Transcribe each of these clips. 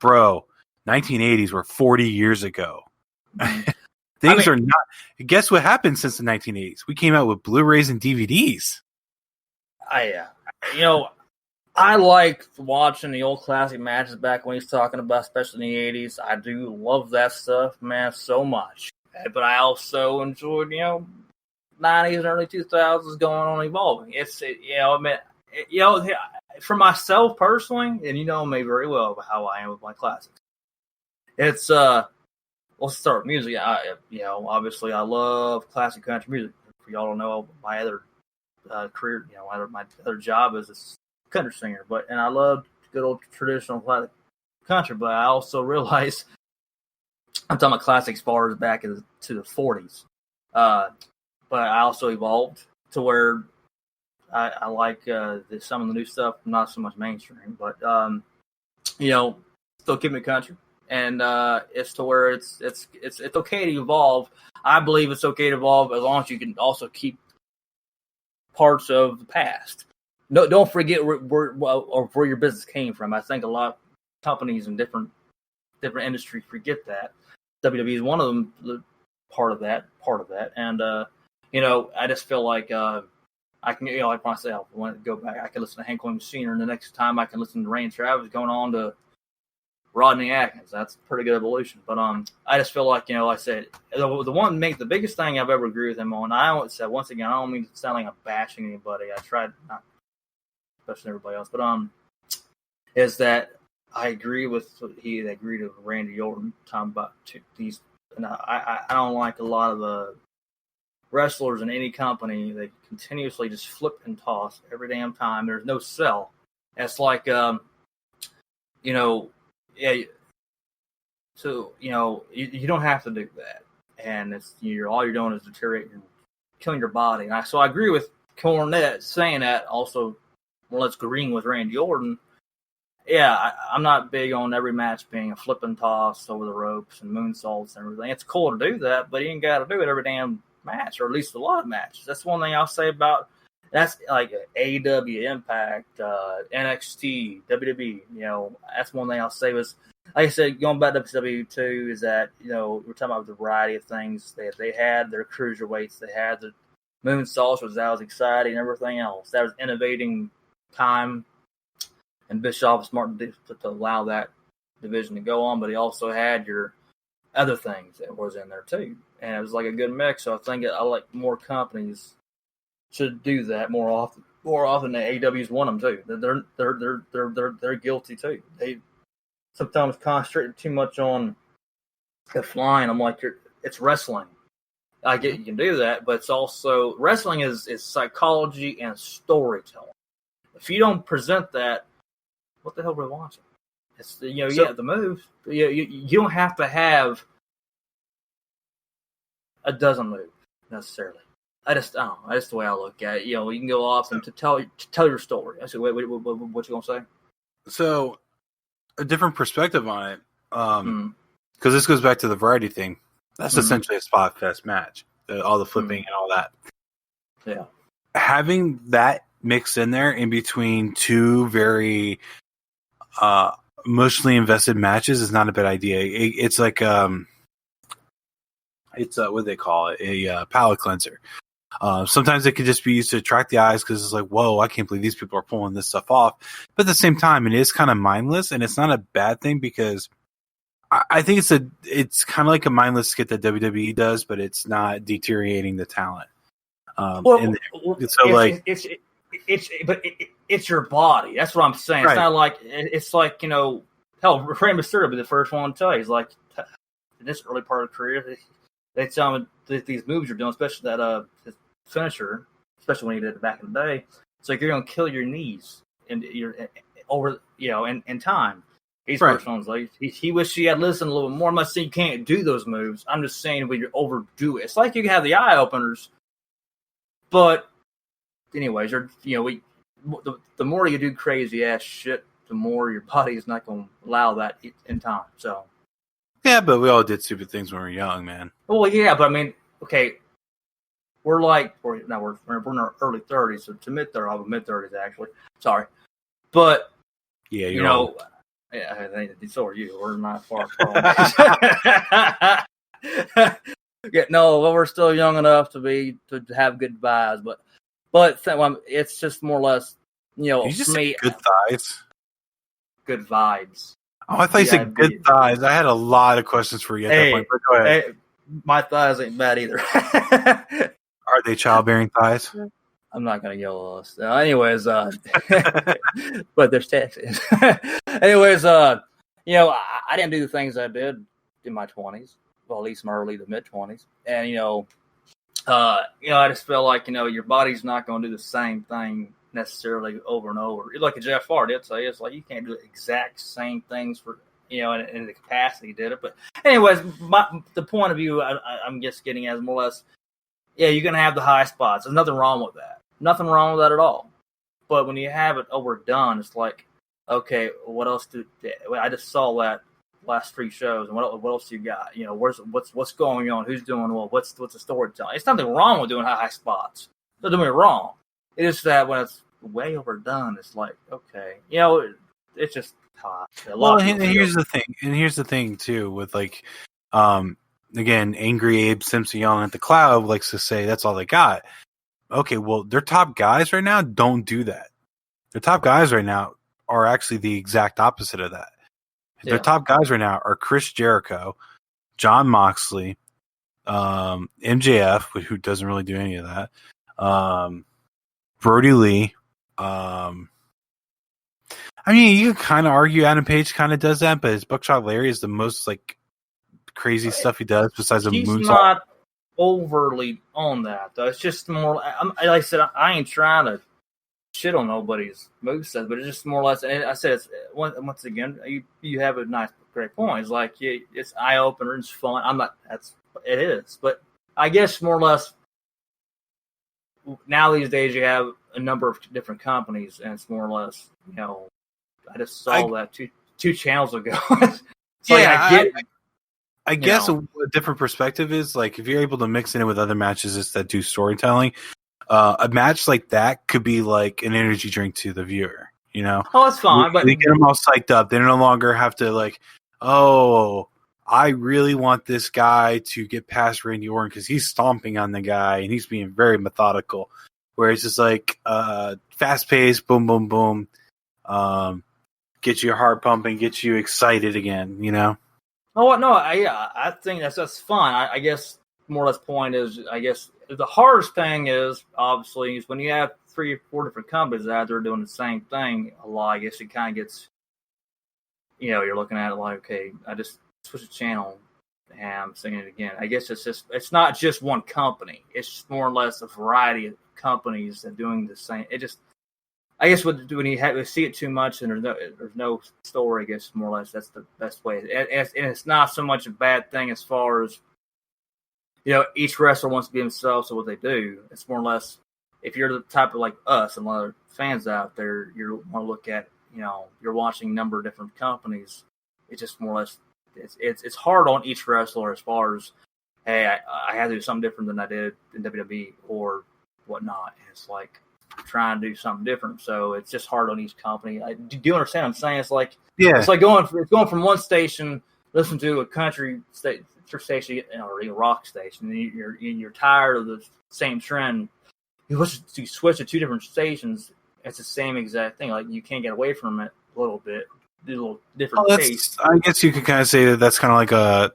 bro, 1980s were 40 years ago. Things are not. Guess what happened since the 1980s? We came out with Blu-rays and DVDs. I liked watching the old classic matches back when he was talking about, especially in the 80s. I do love that stuff, man, so much. But I also enjoyed, 90s and early 2000s going on evolving. For myself personally, and you know me very well about how I am with my classics. It's let's start with music. Obviously I love classic country music. For y'all don't know, my other career, my other job is a country singer, and I love good old traditional classic country. But I also realize I'm talking about classics bars back to the 40s. But I also evolved to where I like some of the new stuff, not so much mainstream, but still keep it country, and it's to where it's okay to evolve. I believe it's okay to evolve as long as you can also keep parts of the past. No, don't forget where your business came from. I think a lot of companies and different industries forget that. WWE is one of them. Part of that, and I just feel like. I can, like myself, I want to go back. I can listen to Hank Williams Sr., and the next time I can listen to Randy Travis going on to Rodney Atkins. That's a pretty good evolution. But I just feel like, like I said, the biggest thing I've ever agreed with him on, I always said, once again, I don't mean to sound like I'm bashing anybody. I tried not, especially everybody else, but is that I agree with he agreed with Randy Orton talking about these, and I don't like a lot of the wrestlers in any company, they continuously just flip and toss every damn time. There's no sell. It's like, So you don't have to do that, and it's all you're doing is deteriorating, killing your body. And so I agree with Cornette saying that. Also, let's agreeing with Randy Orton. Yeah, I'm not big on every match being a flip and toss over the ropes and moonsaults and everything. It's cool to do that, but you ain't got to do it every damn match, or at least a lot of matches. That's one thing I'll say about that's like AEW, Impact, NXT, WWE. That's one thing I'll say was, like I said, going back to WWE too, is that we're talking about the variety of things they had their cruiserweights, they had the moonsaults, that was exciting, and everything else that was innovating time, and Bischoff was smart to allow that division to go on, but he also had your other things that was in there too. And it was like a good mix. So I think I like more companies should do that more often. More often than AEW's want them too. They're guilty too. They sometimes concentrate too much on the flying. I'm like, it's wrestling. I get you can do that, but it's also wrestling is psychology and storytelling. If you don't present that, what the hell are we watching? It's the moves. You don't have to have a dozen moves necessarily. That's the way I look at it. You can go off and to tell your story. I said, what you gonna say? So, a different perspective on it, because this goes back to the variety thing. That's essentially a spot fest match. All the flipping and all that. Yeah, having that mixed in there in between two very emotionally invested matches is not a bad idea. It's like it's what do they call it? A palate cleanser. Sometimes it could just be used to attract the eyes because it's like, whoa, I can't believe these people are pulling this stuff off. But at the same time, it is kind of mindless, and it's not a bad thing because I think it's kind of like a mindless skit that WWE does, but it's not deteriorating the talent. It's your body. That's what I'm saying. Right. It's like hell, Rey Mysterio be the first one to tell you. He's like, in this early part of the career, they tell him these moves you're doing, especially that his finisher, especially when he did it back in the day. It's like you're gonna kill your knees and you're over, in time. He's right. First one's like he wished he had listened a little bit more. I'm not saying you can't do those moves. I'm just saying when you overdo it. It's like you can have the eye openers, but anyways, the more you do crazy ass shit, the more your body is not going to allow that in time. So yeah, but we all did stupid things when we were young, man. Well, yeah, but I mean, okay, we're in our early 30s, so to mid 30s actually. Sorry, but yeah, Yeah, I think so are you. We're not far apart. Yeah, no, well, we're still young enough to have good vibes, but it's just more or less, You for just me, said good thighs. good vibes. Oh, I thought you said good thighs. I had a lot of questions for you at that point, but go ahead. Hey, my thighs ain't bad either. Are they childbearing thighs? I'm not gonna yell at us. Anyways, but there's Texas. Anyways, I didn't do the things I did in my 20s, well, at least my early to mid 20s, and I just feel like your body's not going to do the same thing necessarily over and over. Like Jeff Farr did say, it's like you can't do the exact same things for in the capacity he did it. But anyways, the point of view I'm just getting at is more or less, yeah, you're gonna have the high spots. There's nothing wrong with that. Nothing wrong with that at all. But when you have it overdone, it's like, okay, what else I just saw that last 3 shows, and what else you got? What's going on? Who's doing what? What's the storytelling? It's nothing wrong with doing high spots. Don't do me wrong. It is that when it's way overdone, it's like, okay, it's just hot. Well, and here's the thing too, with like, again, angry Abe Simpson yelling at the cloud likes to say that's all they got. Okay, well, their top guys right now don't do that. Their top guys right now are actually the exact opposite of that. Their top guys right now are Chris Jericho, John Moxley, MJF, who doesn't really do any of that, Brody Lee. I mean, you can kind of argue Adam Page kind of does that, but his Buckshot Larry is the most like crazy stuff he does besides a moonsault. He's not overly on that though. It's just more. Like I said, I ain't trying to shit on nobody's moveset, but it's just more or less. And I said, it's once again, you have a great point. It's like it's eye opener, it's fun. It is, but I guess more or less now these days you have a number of different companies, and it's more or less, I just saw that two channels ago. So yeah, I guess a different perspective is like if you're able to mix it in with other matches that do storytelling, a match like that could be like an energy drink to the viewer. Oh, that's fine, but they get them all psyched up. They no longer have to like, oh, I really want this guy to get past Randy Orton because he's stomping on the guy and he's being very methodical. Where it's just like fast paced, boom, boom, boom, get your heart pumping, get you excited again. Oh no, I think that's fun. I guess more or less point is, I guess the hardest thing is obviously is when you have 3 or 4 different companies out there doing the same thing a lot. I guess it kind of gets, you're looking at it like, okay, I just switch the channel and I'm seeing it again. I guess it's not just one company. It's just more or less a variety of companies that are doing the same. It just, I guess when you see it too much and there's no story, I guess more or less that's the best way. And it's not so much a bad thing as far as, each wrestler wants to be themselves, so what they do. It's more or less, if you're the type of like us and a lot of fans out there, you want to look at, you're watching a number of different companies. It's just more or less, it's hard on each wrestler as far as, hey, I had to do something different than I did in WWE or whatnot. And it's like trying to do something different, so it's just hard on each company. Do you understand what I'm saying? It's like, it's like going from one station, listen to a country station or a rock station, and you're tired of the same trend. You switch to 2 different stations. It's the same exact thing. Like you can't get away from it a little bit. Do a little different taste. I guess you could kind of say that's kind of like a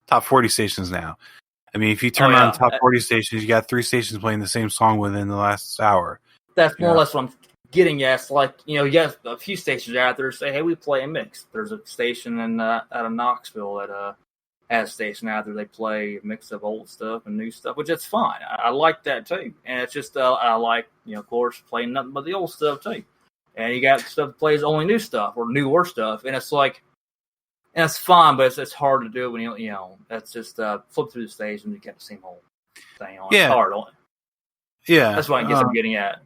top 40 stations now. I mean, if you turn on top 40 stations, you got 3 stations playing the same song within the last hour. That's more or less what I'm getting at. It's like, you got a few stations out there say, hey, we play a mix. There's a station out of Knoxville that has a station out there. They play a mix of old stuff and new stuff, which is fine. I like that too. And it's just, I like, of course, playing nothing but the old stuff too. And you got stuff that plays only new stuff or newer stuff. And it's like, and it's fun, but it's hard to do when that's just flip through the stage and you get the same whole thing on. It's hard on it. Yeah. That's what I guess I'm getting at.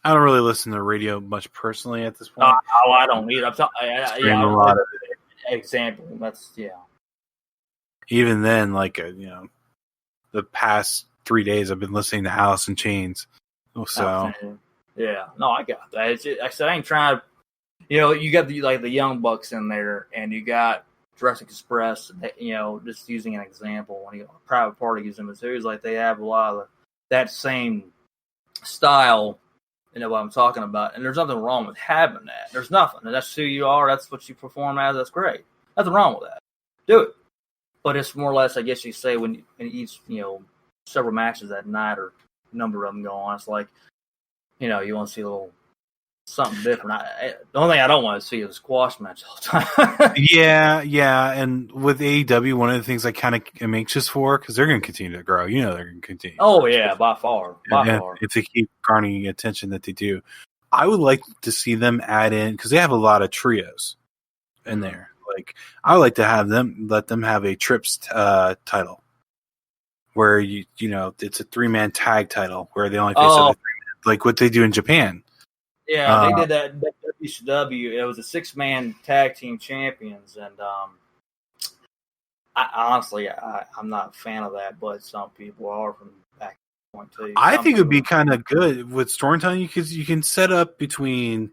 I don't really listen to radio much personally at this point. I don't either. I'm talking, a lot of it. Example. That's, Even then, like, the past 3 days I've been listening to Alice in Chains. So. Yeah. No, I got that. I said I ain't trying to You got the Young Bucks in there, and you got Jurassic Express. Just using an example, when Private Party gives them a series, like they have a lot of that same style. You know what I'm talking about, and there's nothing wrong with having that. There's nothing. That's who you are. That's what you perform as. That's great. Nothing wrong with that. Do it. But it's more or less, I guess you say, when each several matches that night or a number of them go on, it's like you want to see a little something different. The only thing I don't want to see is a squash match all the time. Yeah. And with AEW, one of the things I kind of am anxious for, because they're going to continue to grow. They're going to continue. Oh, yeah, by far. If they keep garnering attention that they do. I would like to see them add in, because they have a lot of trios in there. Like, I would like to let them have a Trips title, where it's a 3-man tag title, where they only face other 3 men, like what they do in Japan. Yeah, they did that in WCW. It was a 6-man tag team champions, and I'm not a fan of that, but some people are from back point too. I think it would be kind of good with storytelling, because you can set up between.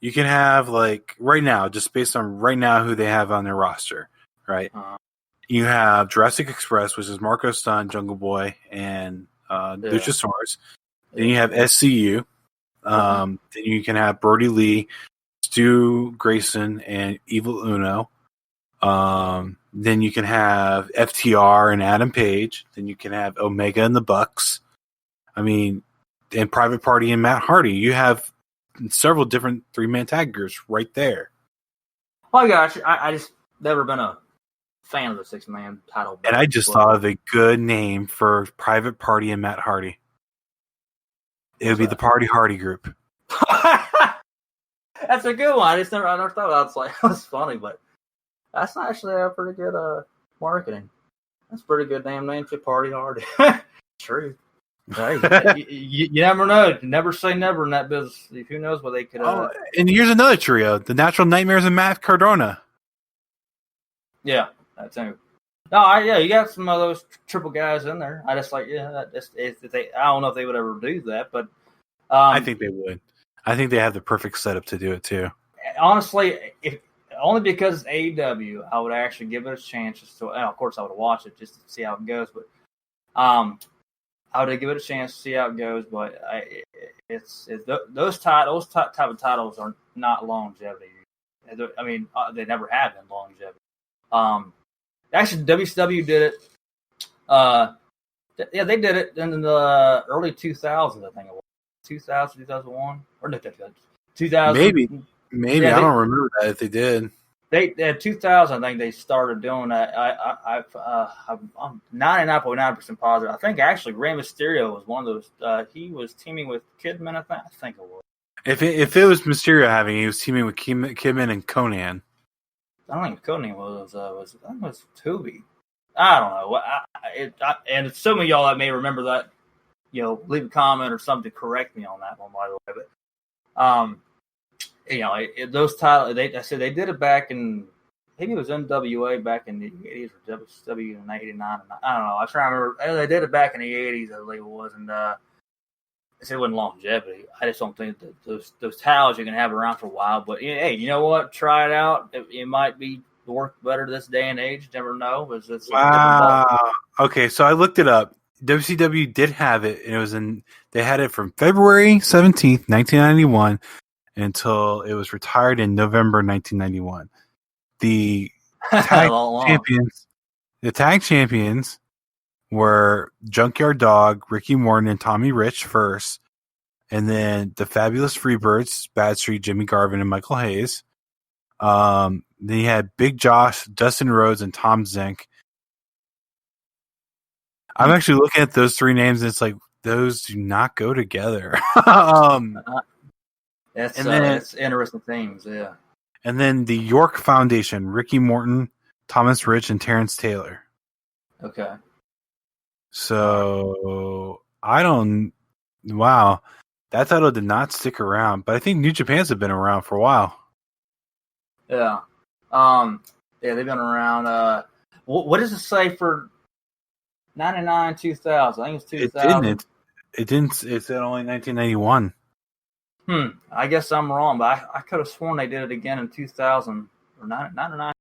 You can have, like, right now, just based on right now who they have on their roster, right? You have Jurassic Express, which is Marco Stunt, Jungle Boy, and Luchasaurus. Then you have SCU. Then you can have Brody Lee, Stu Grayson, and Evil Uno. Then you can have FTR and Adam Page. Then you can have Omega and the Bucks. I mean, and Private Party and Matt Hardy. You have several different 3-man tag groups right there. Oh, gosh, I just never been a fan of the 6-man title. And I just thought of a good name for Private Party and Matt Hardy. It would be the Party Hardy group. That's a good one. I never thought that. It's like, that's funny, but that's actually a pretty good marketing. That's a pretty good damn name for Party Hardy. True. Hey, you never know. Never say never in that business. Who knows what they could. And here's another trio: the Natural Nightmares and Matt Cardona. Yeah, that too. No, you got some of those triple guys in there. I just like, I don't know if they would ever do that, but I think they would. I think they have the perfect setup to do it too. Honestly, if only because it's AEW, I would actually give it a chance. Of course, I would watch it just to see how it goes. But I would give it a chance to see how it goes. But those type of titles are not longevity. I mean, they never have been longevity. Actually, WCW did it. They did it in the early 2000s, I think it was. 2000, 2001? Or no, 2000. Maybe. I don't remember that if they did. They 2000, I think they started doing that. I'm 99.9% positive. I think actually Rey Mysterio was one of those. He was teaming with Kidman, I think it was. If it was Mysterio he was teaming with Kidman and Conan. I don't think Conan was Tubi. I don't know. And some of y'all that may remember that, leave a comment or something to correct me on that one, by the way. But those titles, they did it back in, I think it was NWA back in the 80s or WCW in 89. I don't know. I'm trying to remember. They did it back in the 80s, I believe it was, and I said it wasn't longevity. I just don't think that those titles you can have around for a while. But hey, you know what? Try it out. It might work better this day and age. Never know. Wow. Okay, so I looked it up. WCW did have it, and they had it from February 17th, 1991, until it was retired in November 1991. The tag champions were Junkyard Dog, Ricky Morton, and Tommy Rich first, and then the Fabulous Freebirds, Bad Street, Jimmy Garvin, and Michael Hayes. Then you had Big Josh, Dustin Rhodes, and Tom Zink. I'm actually looking at those 3 names, and it's like, those do not go together. That's interesting things, yeah. And then the York Foundation, Ricky Morton, Thomas Rich, and Terrence Taylor. Okay. So, wow. That title did not stick around, but I think New Japan's have been around for a while. Yeah. They've been around. What does it say for 99, 2000? I think it's 2000. It didn't. It said only 1991. I guess I'm wrong, but I could have sworn they did it again in 2000 or 99.